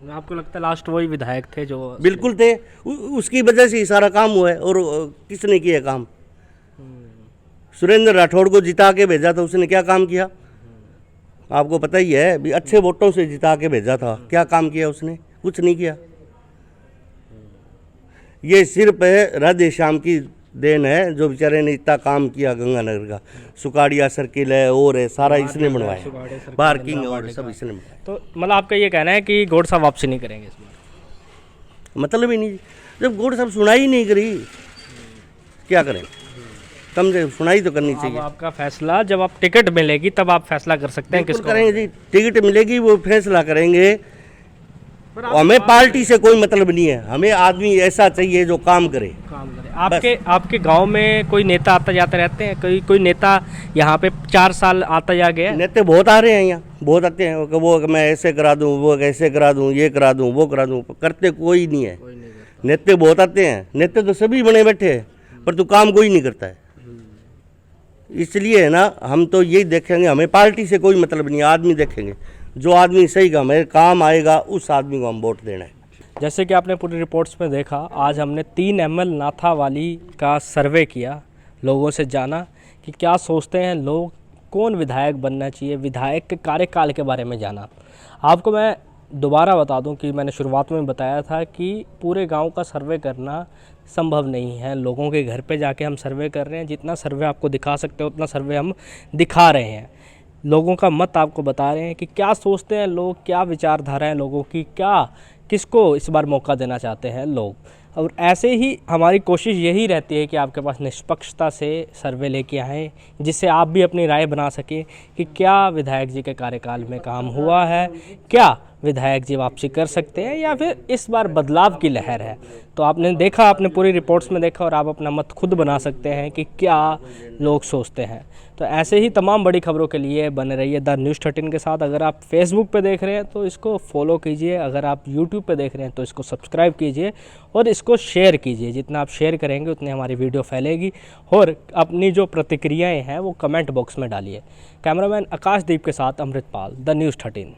Speaker 4: आपको लगता है लास्ट वही विधायक थे जो?
Speaker 5: बिल्कुल थे, उसकी वजह से ही सारा काम हुआ है। और किसने किया काम? सुरेंद्र राठौड़ को जिता के भेजा था, उसने क्या काम किया आपको पता ही है भी, अच्छे वोटों से जिता के भेजा था, क्या काम किया उसने? कुछ नहीं किया। ये सिर्फ राधे श्याम की देन है, जो बेचारे ने इतना काम किया गंगानगर का, सुकाड़िया सर्किल है और है, सारा इसने बनवाया, पार्किंग और सब इसने बनवाया।
Speaker 4: तो मतलब आपका ये कहना है कि गौड़ साहब वापसी नहीं करेंगे इस बार?
Speaker 5: मतलब ही नहीं, जब गौड़ साहब सुनाई नहीं करी क्या करें, कम से सुनाई तो करनी
Speaker 4: अब
Speaker 5: चाहिए।
Speaker 4: आपका फैसला जब आप टिकट मिलेगी तब आप फैसला कर सकते हैं
Speaker 5: बिल्कुल
Speaker 4: किसको
Speaker 5: करेंगे जी, टिकट मिलेगी वो फैसला करेंगे। हमें पार्टी से कोई मतलब नहीं है, हमें आदमी ऐसा चाहिए जो काम करे।
Speaker 4: आपके गांव में कोई नेता आता जाते रहते हैं? कोई नेता यहाँ पे 4 साल आता जा गया?
Speaker 5: नेता बहुत आ रहे हैं यहाँ, बहुत आते हैं कि वो मैं ऐसे करा दूँ, वो ऐसे करा दूँ, ये करा दूँ, वो करा दूँ, करते कोई नहीं है। नेता बहुत आते हैं, नेता तो सभी बने बैठे हैं, पर तो काम कोई नहीं करता है। इसलिए है ना, हम तो यही देखेंगे, हमें पार्टी से कोई मतलब नहीं है, आदमी देखेंगे, जो आदमी सही का हमें काम आएगा उस आदमी को हम वोट देना है।
Speaker 4: जैसे कि आपने पूरी रिपोर्ट्स में देखा, आज हमने 3 ML नाथावाली का सर्वे किया, लोगों से जाना कि क्या सोचते हैं लोग, कौन विधायक बनना चाहिए, विधायक के कार्यकाल के बारे में जाना। आपको मैं दोबारा बता दूं कि मैंने शुरुआत में बताया था कि पूरे गांव का सर्वे करना संभव नहीं है, लोगों के घर पे जाके हम सर्वे कर रहे हैं, जितना सर्वे आपको दिखा सकते हैं उतना सर्वे हम दिखा रहे हैं, लोगों का मत आपको बता रहे हैं कि क्या सोचते हैं लोग, क्या विचारधारा है लोगों की, क्या किसको इस बार मौका देना चाहते हैं लोग। और ऐसे ही हमारी कोशिश यही रहती है कि आपके पास निष्पक्षता से सर्वे लेके आएँ, जिससे आप भी अपनी राय बना सकें कि क्या विधायक जी के कार्यकाल में काम हुआ है, क्या विधायक जी वापसी कर सकते हैं, या फिर इस बार बदलाव की लहर है। तो आपने देखा, आपने पूरी रिपोर्ट्स में देखा, और आप अपना मत खुद बना सकते हैं कि क्या लोग सोचते हैं। तो ऐसे ही तमाम बड़ी खबरों के लिए बने रहिए द न्यूज़ 13 के साथ। अगर आप फेसबुक पे देख रहे हैं तो इसको फॉलो कीजिए, अगर आप यूट्यूब पे देख रहे हैं तो इसको सब्सक्राइब कीजिए और इसको शेयर कीजिए। जितना आप शेयर करेंगे उतनी हमारी वीडियो फैलेगी। और अपनी जो प्रतिक्रियाएँ हैं वो कमेंट बॉक्स में डालिए। कैमरामैन आकाशदीप के साथ अमृतपाल, द न्यूज़ 13।